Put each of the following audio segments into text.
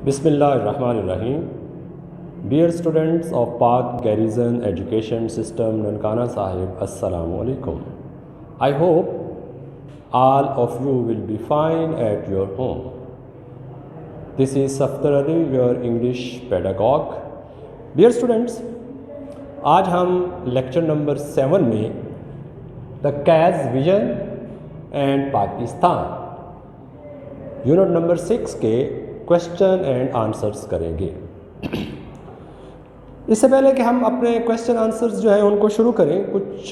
Bismillahirrahmanirrahim. Dear students of Pak Garrison Education System, Nankana Sahib, Assalamu alaikum. I hope all of you will be fine at your home. This is Safdar Ali, your English pedagogue. Dear students, आज हम lecture number 7 में the cause vision and Pakistan unit number 6 के question and answers करेंगे। इससे पहले कि हम अपने क्वेश्चन आंसर्स जो है उनको शुरू करें, कुछ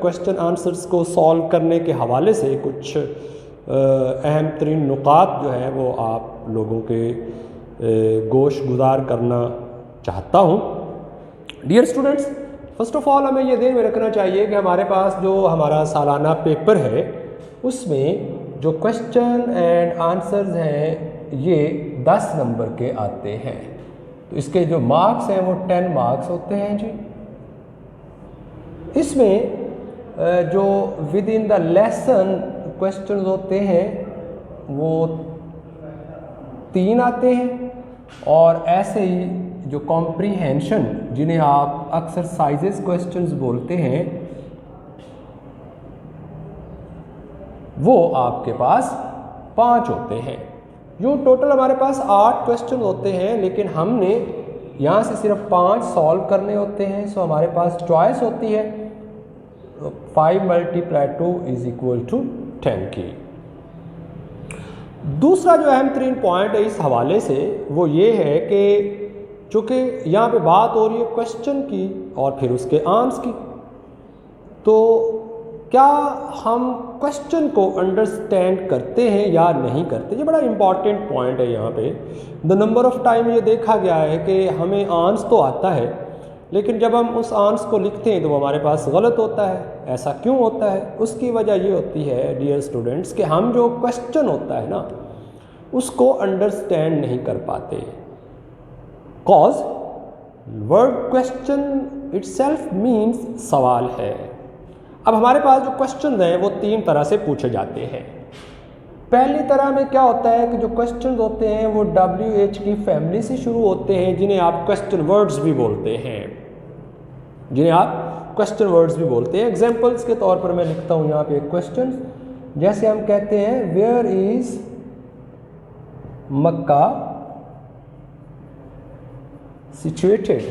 क्वेश्चन आंसर्स को सॉल्व करने के हवाले से कुछ अहम तरीन नुकात जो है वो आप लोगों के गोश गुजार करना चाहता हूँ। Dear students, first of all हमें ये ध्यान में रखना चाहिए कि हमारे पास जो हमारा सालाना पेपर है उसमें जो क्वेश्चन एंड आंसर्स हैं ये 10 नंबर के आते हैं। तो इसके जो मार्क्स हैं वो 10 मार्क्स होते हैं जी। इसमें जो with in the lesson question होते हैं वो 3 आते हैं, और ऐसे ही जो कॉम्प्रीहेंशन जिन्हें आप एक्सरसाइजेस क्वेश्चंस बोलते हैं वो आपके पास 5 होते हैं। यूँ टोटल हमारे पास 8 क्वेश्चन होते हैं, लेकिन हमने यहाँ से सिर्फ 5 सॉल्व करने होते हैं। सो हमारे पास चॉइस होती है 5 × 2 = 10 की। दूसरा जो अहम तरीन पॉइंट है इस हवाले से वो ये है कि चूँकि यहाँ पे बात हो रही है क्वेश्चन की और फिर उसके आंसर की, तो क्या हम क्वेश्चन को अंडरस्टैंड करते हैं या नहीं करते, ये बड़ा इंपॉर्टेंट पॉइंट है। यहाँ पे द नंबर ऑफ टाइम ये देखा गया है कि हमें आंसर तो आता है, लेकिन जब हम उस आंसर को लिखते हैं तो वो हमारे पास गलत होता है। ऐसा क्यों होता है? उसकी वजह ये होती है डियर स्टूडेंट्स कि हम जो क्वेश्चन होता है ना उसको अंडरस्टैंड नहीं कर पाते। Cause word question itself means सवाल है। अब हमारे पास जो क्वेश्चन हैं वो 3 तरह से पूछे जाते हैं। पहली तरह में क्या होता है कि जो क्वेश्चन होते हैं वो WH की फैमिली से शुरू होते हैं, जिन्हें आप क्वेश्चन वर्ड्स भी बोलते हैं, एग्जाम्पल्स के तौर पर मैं लिखता हूँ यहाँ पे क्वेश्चन। जैसे हम कहते हैं where is Mecca situated.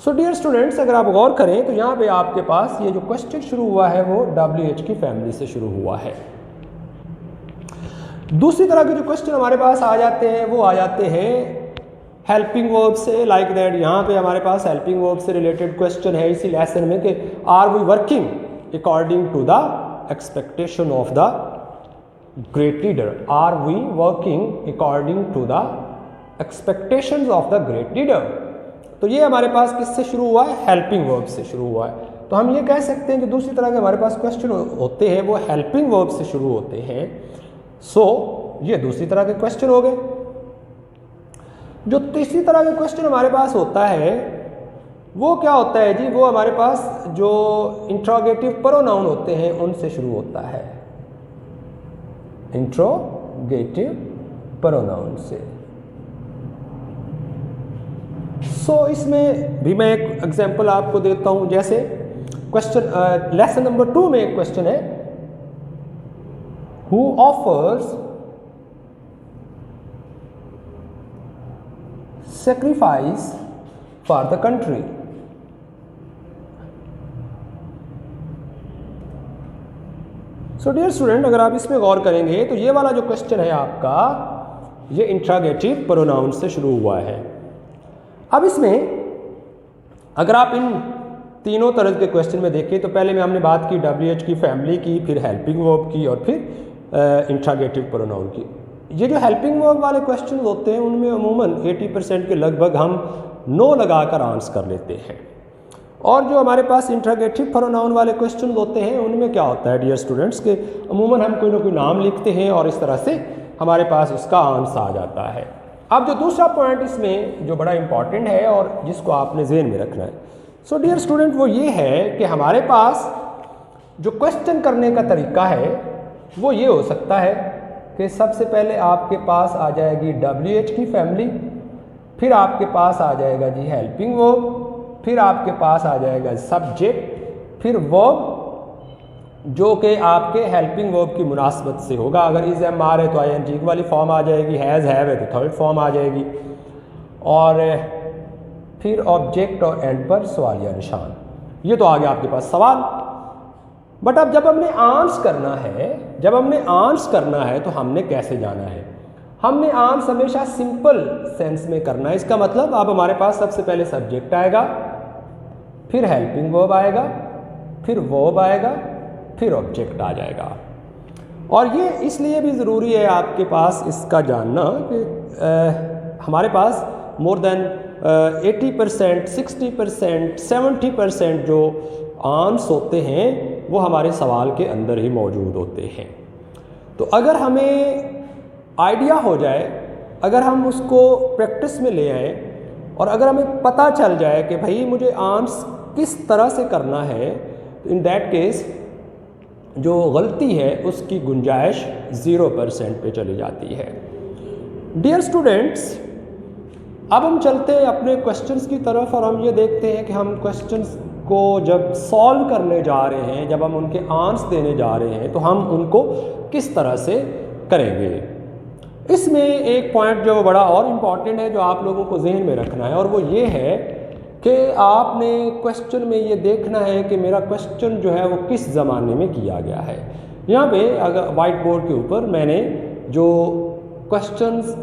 So dear students, अगर आप गौर करें तो यहाँ पे आपके पास ये जो क्वेश्चन शुरू हुआ है वो WH की फैमिली से शुरू हुआ है। दूसरी तरह के जो क्वेश्चन हमारे पास आ जाते हैं वो आ जाते हैं हेल्पिंग वर्ब से, लाइक दैट। यहाँ पे हमारे पास हेल्पिंग वर्ब से रिलेटेड क्वेश्चन है इसी लेसन में कि are we working according to the expectation of the great leader. Are we working according to the expectations of the great leader. तो ये हमारे पास किससे शुरू हुआ है? हेल्पिंग वर्ब से शुरू हुआ है। तो हम ये कह सकते हैं कि दूसरी तरह के हमारे पास क्वेश्चन होते हैं वो हेल्पिंग वर्ब से शुरू होते हैं। सो ये दूसरी तरह के क्वेश्चन हो गए। जो तीसरी तरह का क्वेश्चन हमारे पास होता है वो क्या होता है जी? वो हमारे पास जो इंट्रोगेटिव प्रोनाउन होते हैं उनसे शुरू होता है, इंट्रोगेटिव प्रोनाउन से। सो इसमें भी मैं एक एग्जांपल आपको देता हूं। जैसे क्वेश्चन लेसन नंबर 2 में एक क्वेश्चन है who offers sacrifice for the country. So dear student, अगर आप इसमें गौर करेंगे तो ये वाला जो क्वेश्चन है आपका ये इंट्रोगेटिव प्रोनाउन से शुरू हुआ है। अब इसमें अगर आप इन तीनों तरह के क्वेश्चन में देखें तो पहले में हमने बात की WH की फैमिली की, फिर हेल्पिंग वर्ब की, और फिर इंट्रोगेटिव प्रोनाउन की। ये जो हेल्पिंग वर्ब वाले क्वेश्चन होते हैं उनमें अमूमन 80% के लगभग हम नो लगाकर आंसर कर लेते हैं, और जो हमारे पास इंट्रोगेटिव प्रोनाउन वाले क्वेश्चन होते हैं उनमें क्या होता है डियर स्टूडेंट्स के अमूमन हम कोई ना कोई नाम लिखते हैं और इस तरह से हमारे पास उसका आंसर आ जाता है। अब जो दूसरा पॉइंट इसमें जो बड़ा इंपॉर्टेंट है और जिसको आपने ज़हन में रखना है, सो डियर स्टूडेंट, वो ये है कि हमारे पास जो क्वेश्चन करने का तरीका है वो ये हो सकता है कि सबसे पहले आपके पास आ जाएगी WH की फैमिली, फिर आपके पास आ जाएगा जी हेल्पिंग वर्ब, फिर आपके पास आ जाएगा सब्जेक्ट, फिर वर्ब जो कि आपके हेल्पिंग वर्ब की मुनासबत से होगा। अगर इज एम आर है तो ING वाली फॉर्म आ जाएगी, हैज़ हैव है तो थर्ड फॉर्म आ जाएगी, और फिर ऑब्जेक्ट और एंड पर सवालिया निशान। ये तो आ गया आपके पास सवाल। बट अब जब हमने आंसर करना है तो हमने कैसे जाना है? हमने आंसर हमेशा सिंपल सेंस में करना है। इसका मतलब अब हमारे पास सबसे पहले सब्जेक्ट आएगा, फिर हेल्पिंग वर्ब आएगा, फिर वर्ब आएगा, फिर ऑब्जेक्ट आ जाएगा। और ये इसलिए भी ज़रूरी है आपके पास इसका जानना कि हमारे पास मोर देन 80%, 60%, 70% जो आंसर होते हैं वो हमारे सवाल के अंदर ही मौजूद होते हैं। तो अगर हमें आइडिया हो जाए, अगर हम उसको प्रैक्टिस में ले आएँ और अगर हमें पता चल जाए कि भाई मुझे आंसर किस तरह से करना है, तो इन दैट केस जो गलती है उसकी गुंजाइश 0% पे चली जाती है। डियर स्टूडेंट्स, अब हम चलते हैं अपने क्वेश्चंस की तरफ और हम ये देखते हैं कि हम क्वेश्चंस को जब सॉल्व करने जा रहे हैं, जब हम उनके आंसर देने जा रहे हैं, तो हम उनको किस तरह से करेंगे। इसमें एक पॉइंट जो बड़ा और इम्पॉर्टेंट है जो आप लोगों को जहन में रखना है, और वो ये है कि आपने क्वेश्चन में ये देखना है कि मेरा क्वेश्चन जो है वो किस ज़माने में किया गया है। यहाँ पे अगर वाइट बोर्ड के ऊपर मैंने जो questions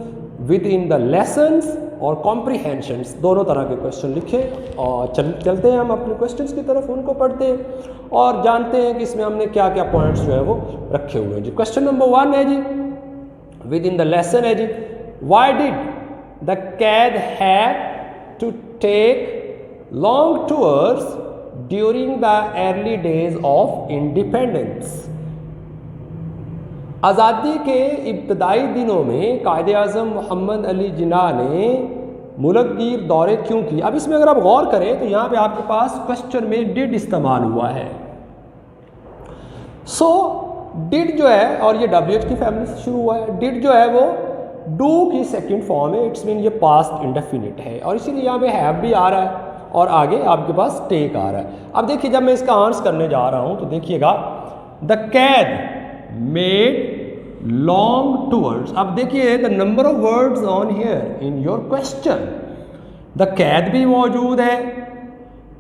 with in the lessons और कॉम्प्रीहेंशंस दोनों तरह के क्वेश्चन लिखे, और चलते हैं हम अपने क्वेश्चंस की तरफ, उनको पढ़ते हैं और जानते हैं कि इसमें हमने क्या क्या पॉइंट्स जो है वो रखे हुए हैं जी। क्वेश्चन नंबर 1 है जी, विद इन द लेसन है जी, why did the Quaid have to take long tours during the early days of independence. आज़ादी के इब्तदाई दिनों में कायदे आज़म मोहम्मद अली जिन्ना ने मुल्कगीर दौरे क्यों किए। अब इसमें अगर आप गौर करें तो यहाँ पे आपके पास क्वेश्चन में डिड इस्तेमाल हुआ है। सो डिड जो है, और ये WH की फैमिली से शुरू हुआ है, डिड जो है वो डू की सेकंड फॉर्म है, इट्स मीन ये पास्ट इंडेफिनिट है, और इसीलिए यहाँ पे हैव भी आ रहा है और आगे आपके पास टेक आ रहा है। अब देखिए जब मैं इसका आंसर करने जा रहा हूँ तो देखिएगा, द कैद मेड लॉन्ग टूर्स। अब देखिए the number of words on here in your question, the कैद भी मौजूद है,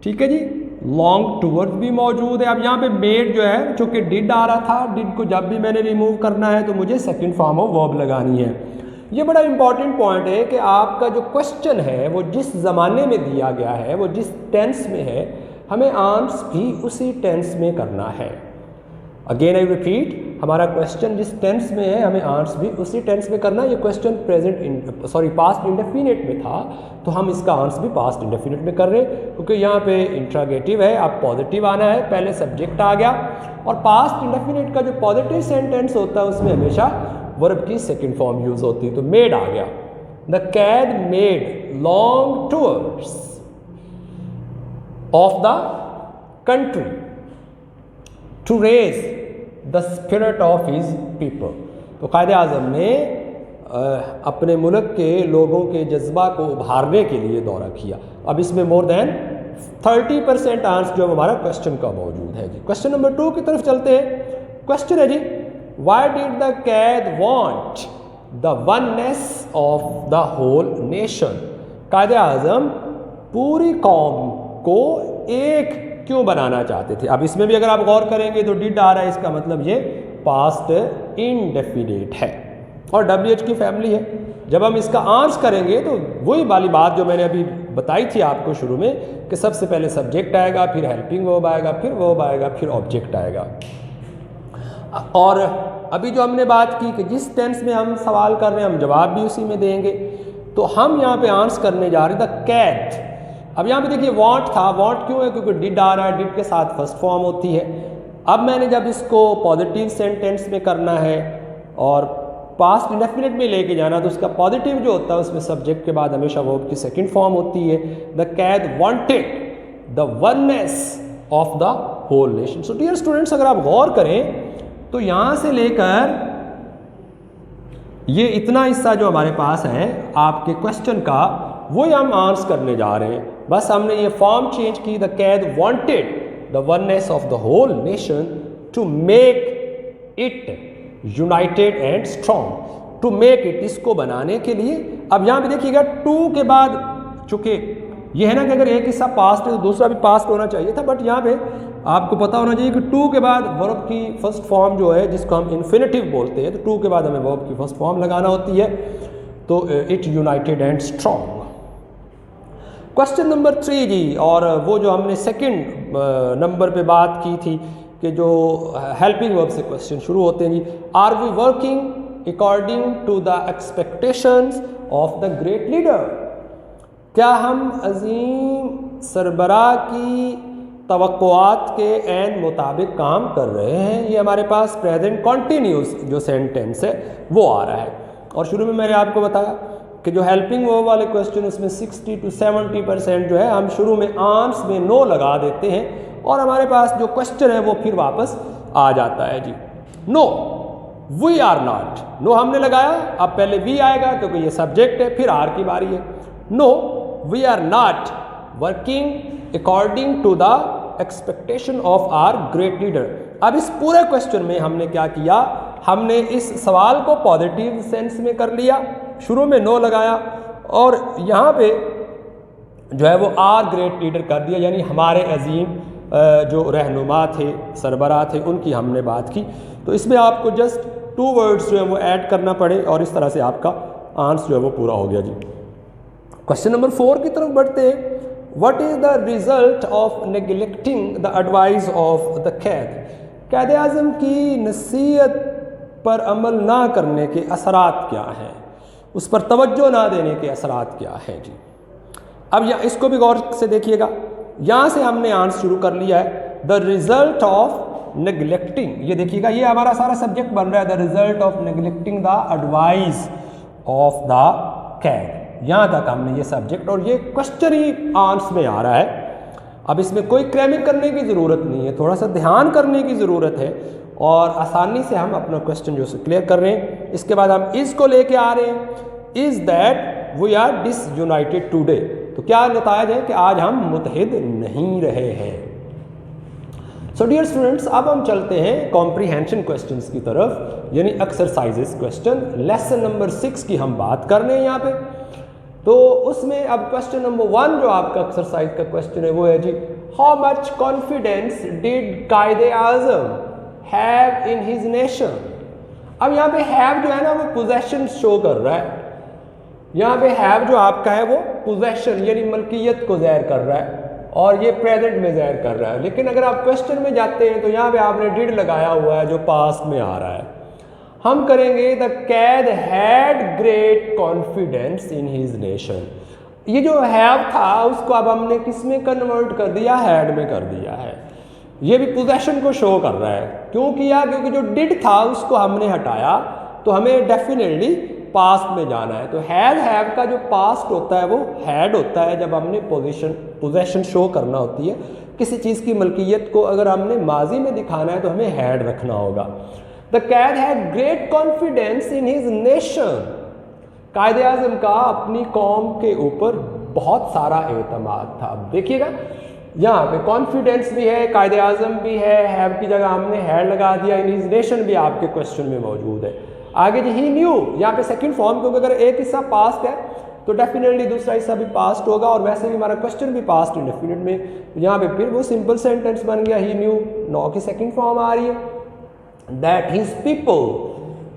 ठीक है जी, लॉन्ग टूवर्ड्स भी मौजूद है। अब यहाँ पे मेड जो है, चूंकि डिड आ रहा था, डिड को जब भी मैंने रिमूव करना है तो मुझे सेकंड फॉर्म ऑफ वर्ब लगानी है। ये बड़ा इंपॉर्टेंट पॉइंट है कि आपका जो क्वेश्चन है वो जिस ज़माने में दिया गया है, वो जिस टेंस में है, हमें आंसर भी उसी टेंस में करना है। अगेन आई रिपीट, हमारा क्वेश्चन जिस टेंस में है हमें आंसर भी उसी टेंस में करना है। ये क्वेश्चन पास्ट इंडेफिनिट में था तो हम इसका आंसर भी पास्ट इंडेफिनिट में कर रहे हैं, क्योंकि यहाँ पे इंट्रागेटिव है, अब पॉजिटिव आना है, पहले सब्जेक्ट आ गया, और पास्ट इंडेफिनिट का जो पॉजिटिव सेंटेंस होता है उसमें हमेशा वर्ब की सेकंड फॉर्म यूज होती है। तो मेड आ गया, the Quaid made long tours of the country to raise the spirit of his people. तो कायदे आज़म ने अपने मुल्क के लोगों के जज्बा को उभारने के लिए दौरा किया। अब इसमें मोर देन 30% आंसर जो हमारा क्वेश्चन का मौजूद है जी। क्वेश्चन नंबर 2 की तरफ चलते हैं। क्वेश्चन है जी, why did the Quaid want the oneness of the whole nation. Quaid-e Azam पूरी कौम को एक क्यों बनाना चाहते थे। अब इसमें भी अगर आप गौर करेंगे तो डिड आ रहा है, इसका मतलब ये पास्ट इंडेफिनिट है और WH की फैमिली है। जब हम इसका आंसर करेंगे तो वही वाली बात जो मैंने अभी बताई थी आपको शुरू में कि सबसे पहले सब्जेक्ट आएगा, फिर हेल्पिंग वर्ब आएगा, फिर वर्ब आएगा, फिर ऑब्जेक्ट आएगा। और अभी जो हमने बात की कि जिस टेंस में हम सवाल कर रहे हैं हम जवाब भी उसी में देंगे, तो हम यहाँ पे आंसर करने जा रहे हैं द कैट। अब यहाँ पे देखिए वांट था, वांट क्यों है, क्योंकि डिड आ रहा है, डिड के साथ फर्स्ट फॉर्म होती है। अब मैंने जब इसको पॉजिटिव सेंटेंस में करना है और पास्ट इंडेफिनिट में लेके जाना, तो उसका पॉजिटिव जो होता है उसमें सब्जेक्ट के बाद हमेशा वर्ब की सेकंड फॉर्म होती है। The Quaid wanted the oneness of the whole nation. So dear students, अगर आप गौर करें तो यहाँ से लेकर ये इतना हिस्सा जो हमारे पास है आपके क्वेश्चन का, वो ही हम आंसर करने जा रहे हैं। बस हमने ये फॉर्म चेंज की। The Quaid wanted the oneness of the whole nation to make it united and strong. To make it, इसको बनाने के लिए। अब यहाँ पे देखिएगा टू के बाद, चूंकि ये है ना कि अगर एक हिस्सा पास्ट है तो दूसरा भी पास्ट होना चाहिए था, बट यहाँ पे आपको पता होना चाहिए कि टू के बाद वर्ब की फर्स्ट फॉर्म जो है जिसको हम इन्फिनेटिव बोलते हैं, तो टू के बाद हमें वर्ब की फर्स्ट फॉर्म लगाना होती है। तो it united and strong. Question number 3 जी, और वो जो हमने सेकंड नंबर पे बात की थी कि जो हेल्पिंग वर्ब से क्वेश्चन शुरू होते हैं जी। Are we working according to the expectations of the great leader? क्या हम अजीम सरबराह की तवक्कुआत के एन मुताबिक काम कर रहे हैं? ये हमारे पास प्रेजेंट कॉन्टिन्यूस जो सेंटेंस है वो आ रहा है। और शुरू में मैंने आपको बताया कि जो हेल्पिंग वर्ब वाले क्वेश्चन उसमें 60 to 70% जो है हम शुरू में आंस में नो लगा देते हैं और हमारे पास जो क्वेश्चन है वो फिर वापस आ जाता है जी। No we are not, no हमने लगाया, अब पहले वी आएगा क्योंकि ये सब्जेक्ट है, फिर आर की बारी है। No we are not working according to the expectation of our great leader. अब इस पूरे क्वेश्चन में हमने क्या किया, हमने इस सवाल को पॉजिटिव सेंस में कर लिया, शुरू में नो लगाया और यहाँ पे जो है वो आर ग्रेट लीडर कर दिया, यानी हमारे अजीम जो रहनुमा थे, सरबराह थे, उनकी हमने बात की। तो इसमें आपको जस्ट 2 वर्ड्स जो है वो ऐड करना पड़े और इस तरह से आपका आंसर जो है वो पूरा हो गया जी। क्वेश्चन नंबर 4 की तरफ बढ़ते हैं। What is the result of neglecting the advice of the कैद? कैद आज़म की नसीहत पर अमल ना करने के असरात क्या हैं, उस पर तवज्जो ना देने के असरात क्या हैं जी। अब इसको भी गौर से देखिएगा, यहाँ से हमने आंसर शुरू कर लिया है। द रिजल्ट ऑफ नेग्लेक्टिंग, ये देखिएगा ये हमारा सारा सब्जेक्ट बन रहा है। The result of neglecting the advice of the कैद, यहाँ तक हमने ये सब्जेक्ट और ये क्वेश्चन ही आंसर में आ रहा है। अब इसमें कोई क्रैमिंग करने की ज़रूरत नहीं है, थोड़ा सा ध्यान करने की ज़रूरत है और आसानी से हम अपना क्वेश्चन जो है क्लियर कर रहे हैं। इसके बाद हम इस को लेके आ रहे हैं, is that we are disunited today. तो क्या नतायज है कि आज हम मुत्तहिद नहीं रहे हैं। सो डियर स्टूडेंट्स, अब हम चलते हैं कॉम्प्रीहेंशन क्वेश्चंस की तरफ, यानी एक्सरसाइजेस क्वेश्चन। लेसन नंबर 6 की हम बात कर रहे हैं यहाँ पे। तो उसमें अब क्वेश्चन नंबर 1 जो आपका एक्सरसाइज का क्वेश्चन है वो है जी, हाउ मच कॉन्फिडेंस डिड कायदे आज़म हैव इन हिज नेशन? अब यहाँ पे हैव जो है ना वो पोजेशन शो कर रहा है। यहाँ पे हैव जो आपका है वो पोजेशन यानी मलकियत को ज़ाहिर कर रहा है और ये प्रेजेंट में ज़ाहिर कर रहा है। लेकिन अगर आप क्वेश्चन में जाते हैं तो यहाँ पे आपने डिड लगाया हुआ है जो पास्ट में आ रहा है। हम करेंगे द कैद had great confidence in his nation. ये जो हैव था उसको अब हमने किस में कन्वर्ट कर दिया, हैड में कर दिया है। ये भी पोजेशन को शो कर रहा है। क्यों किया? क्योंकि जो डिड था उसको हमने हटाया तो हमें डेफिनेटली पास्ट में जाना है। तो हैव का जो पास्ट होता है वो हैड होता है जब हमने पोजेशन शो करना होती है। किसी चीज़ की मलकियत को अगर हमने माजी में दिखाना है तो हमें हैड रखना होगा। द कैद had great confidence in his nation. Quaid-e आज़म का अपनी कौम के ऊपर बहुत सारा एतमाद था। अब देखिएगा यहाँ पे कॉन्फिडेंस भी है, कायदे आज़म भी है, हैव की जगह हमने हैड लगा दिया, इन हिज नेशन भी आपके क्वेश्चन में मौजूद है। आगे जी ही न्यू, यहाँ पे सेकंड फॉर्म, क्योंकि अगर एक हिस्सा पास्ट है तो डेफिनेटली दूसरा हिस्सा भी पास्ट होगा और वैसे भी हमारा क्वेश्चन भी पास्ट इंडेफिनिट में, यहाँ पे फिर वो सिंपल सेंटेंस बन गया ही न्यू। नो की सेकंड फॉर्म आ रही है that his people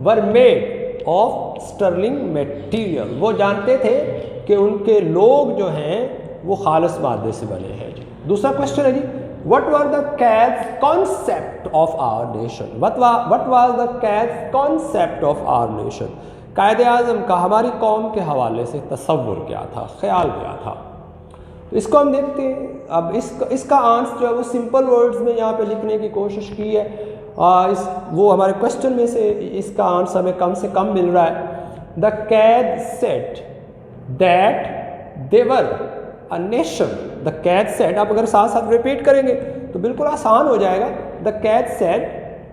were made of sterling material। वो जानते थे कि उनके लोग जो हैं वो खालिस मादे से बने हैं जी। दूसरा क्वेश्चन है जी, what were the Cad's concept of our nation? What was the Cad's concept of our nation? कायदे आज़म का हमारी कौम के हवाले से तसव्वुर क्या था, ख्याल क्या था। तो इसको हम देखते हैं। अब इसका आंसर जो है वो सिंपल वर्ड्स में यहाँ पे लिखने की कोशिश की है। वो हमारे क्वेश्चन में से इसका आंसर हमें कम से कम मिल रहा है। द कैद said that they were a nation. The कैद सेड, आप अगर साथ साथ रिपीट करेंगे तो बिल्कुल आसान हो जाएगा। द कैद said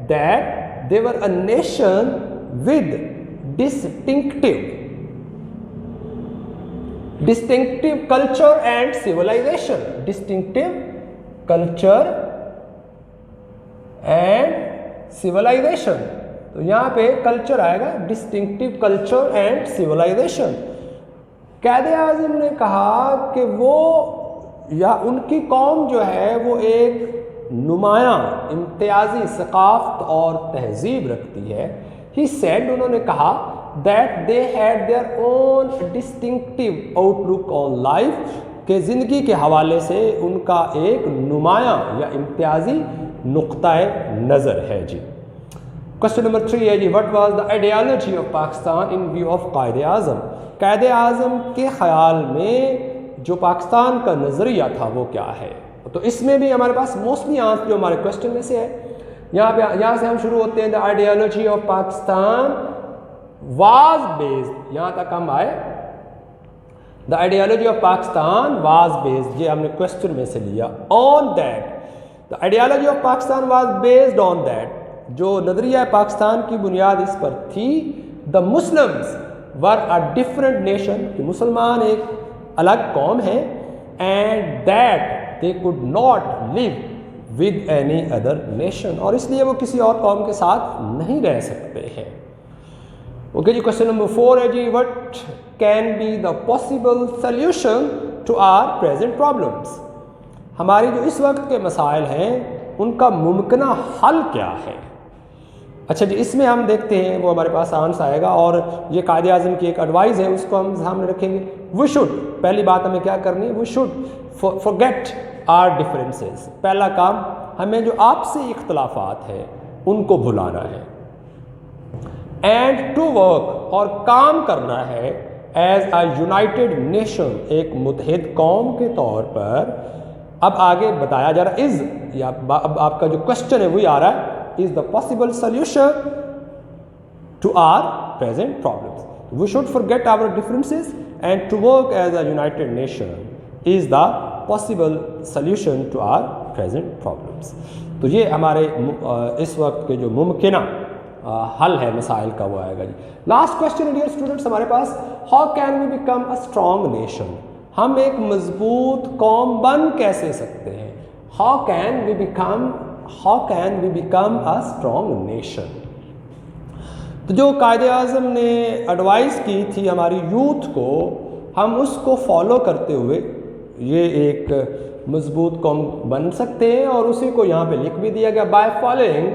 that they were a nation with distinctive culture and civilization. Distinctive culture and civilization. तो यहाँ पे कल्चर आएगा, डिस्टिंक्टिव कल्चर एंड सिविलाइजेशन। कायदे आज़म ने कहा कि वो या उनकी कौम जो है वो एक नुमायां इम्तियाजी सकाफ़त और तहजीब रखती है। ही सेड, उन्होंने कहा that they had their own distinctive outlook on life, के ज़िंदगी के हवाले से उनका एक नुमायां या इम्तियाजी नुक्ता नज़र है जी। क्वेश्चन नंबर 3 है जी, what was the ideology of Pakistan in view of Quaid-e-Azam. कायदे आज़म के ख़याल में जो पाकिस्तान का नज़रिया था वो क्या है। तो इसमें भी हमारे पास मोस्टली आंसर जो हमारे क्वेश्चन में से है, यहाँ से हम शुरू होते हैं। The ideology of Pakistan was based, यहाँ तक हम आए। The ideology of Pakistan was based, ये हमने क्वेश्चन में से लिया। On that, the ideology of Pakistan was based on that, जो नजरिया पाकिस्तान की बुनियाद इस पर थी। The Muslims were a different nation, कि मुसलमान एक अलग कौम है। And that they could not live with any other nation, और इसलिए वो किसी और कौम के साथ नहीं रह सकते हैं। ओके जी, क्वेश्चन नंबर 4 है जी, what can be the possible solution to our present problems. हमारी जो इस वक्त के मसाइल हैं उनका मुमकिन हल क्या है। अच्छा जी, इसमें हम देखते हैं, वो हमारे पास आंसर आएगा, और ये कायदे आज़म की एक एडवाइस है, उसको हम सामने रखेंगे। वी शुड, पहली बात हमें क्या करनी है, we should forget our differences. पहला काम, हमें जो आपसी इख्तलाफात हैं उनको भुलाना है। एंड टू वर्क, और काम करना है एज अ यूनाइटेड नेशन, एक मुत्तहिद कौम के तौर पर। अब आगे बताया जा रहा इज, या अब आपका जो क्वेश्चन है वही आ रहा है, is the possible solution to our present problems. We should forget our differences and to work as a united nation is the possible solution to our present problems. तो ये हमारे इस वक्त के जो मुमकिना हल है मसाइल का वो आएगा जी। लास्ट क्वेश्चन डियर स्टूडेंट्स हमारे पास, how can we become a strong nation. हम एक मजबूत कौम बन कैसे सकते हैं। How can we become a strong nation. तो जो कायदे आज़म ने एडवाइस की थी हमारी यूथ को, हम उसको फॉलो करते हुए ये एक मजबूत कौम बन सकते हैं, और उसी को यहाँ पे लिख भी दिया गया, by following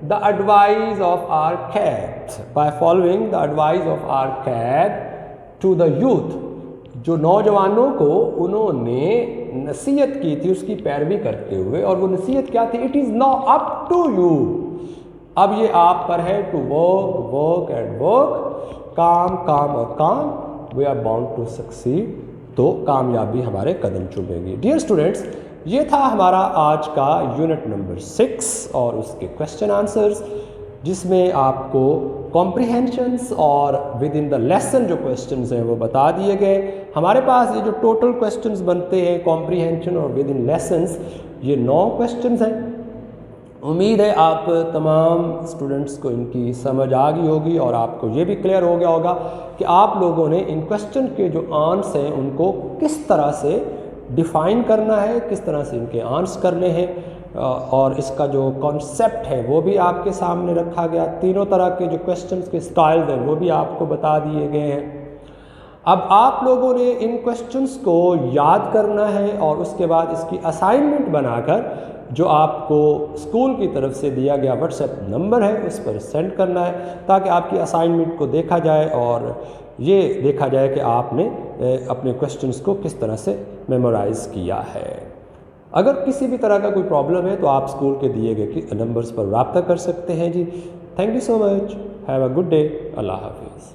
the advice of our Quaid, by following the advice of our Quaid to the youth. जो नौजवानों को उन्होंने नसीहत की थी उसकी पैरवी करते हुए, और वो नसीहत क्या थी, it is now up to you, अब ये आप पर है, टू वर्क एंड वर्क, काम और काम, we are bound to succeed, तो कामयाबी हमारे कदम चूमेगी। डियर स्टूडेंट्स, ये था हमारा आज का यूनिट नंबर 6 और उसके क्वेश्चन आंसर्स, जिसमें आपको कॉम्प्रिहेंशंस और विद इन द लेसन जो क्वेश्चंस हैं वो बता दिए गए। हमारे पास ये जो टोटल क्वेश्चंस बनते हैं कॉम्प्रिहेंशन और विद इन लेसन्स, ये 9 क्वेश्चंस हैं। उम्मीद है आप तमाम स्टूडेंट्स को इनकी समझ आ गई होगी, और आपको ये भी क्लियर हो गया होगा कि आप लोगों ने इन क्वेश्चन के जो आंसर हैं उनको किस तरह से डिफ़ाइन करना है, किस तरह से इनके आंसर करने हैं, और इसका जो कॉन्सेप्ट है वो भी आपके सामने रखा गया। तीनों तरह के जो क्वेश्चंस के स्टाइल्स हैं वो भी आपको बता दिए गए हैं। अब आप लोगों ने इन क्वेश्चंस को याद करना है, और उसके बाद इसकी असाइनमेंट बनाकर जो आपको स्कूल की तरफ से दिया गया व्हाट्सएप नंबर है उस पर सेंड करना है, ताकि आपकी असाइनमेंट को देखा जाए और ये देखा जाए कि आपने अपने क्वेश्चंस को किस तरह से मेमोराइज़ किया है। अगर किसी भी तरह का कोई प्रॉब्लम है तो आप स्कूल के दिए गए नंबर्स पर रब्ता कर सकते हैं जी। Thank you so much, have a good day, Allah हाफिज़।